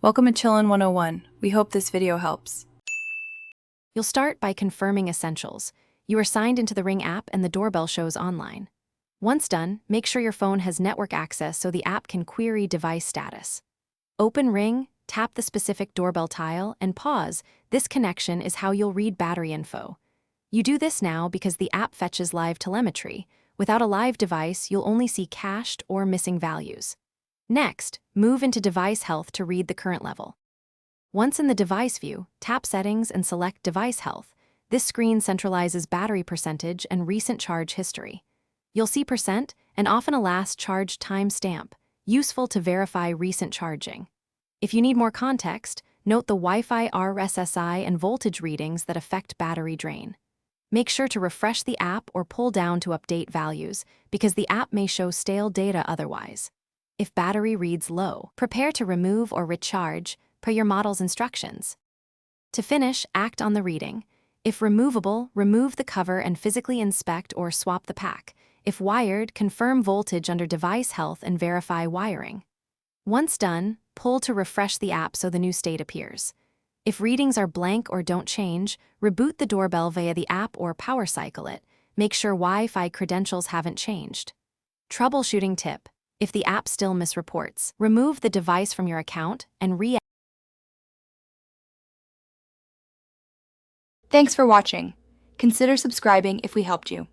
Welcome to Chillin' 101. We hope this video helps. You'll start by confirming essentials. You are signed into the Ring app and the doorbell shows online. Once done, make sure your phone has network access so the app can query device status. Open Ring, tap the specific doorbell tile, and pause. This connection is how you'll read battery info. You do this now because the app fetches live telemetry. Without a live device, you'll only see cached or missing values. Next, move into Device Health to read the current level. Once in the device view, tap Settings and select Device Health. This screen centralizes battery percentage and recent charge history. You'll see percent and often a last charge time stamp, useful to verify recent charging. If you need more context, note the Wi-Fi RSSI and voltage readings that affect battery drain. Make sure to refresh the app or pull down to update values, because the app may show stale data otherwise. If battery reads low, prepare to remove or recharge per your model's instructions. To finish, act on the reading. If removable, remove the cover and physically inspect or swap the pack. If wired, confirm voltage under Device Health and verify wiring. Once done, pull to refresh the app so the new state appears. If readings are blank or don't change, reboot the doorbell via the app or power cycle it. Make sure Wi-Fi credentials haven't changed. Troubleshooting tip. If the app still misreports, remove the device from your account and Thanks for watching. Consider subscribing if we helped you.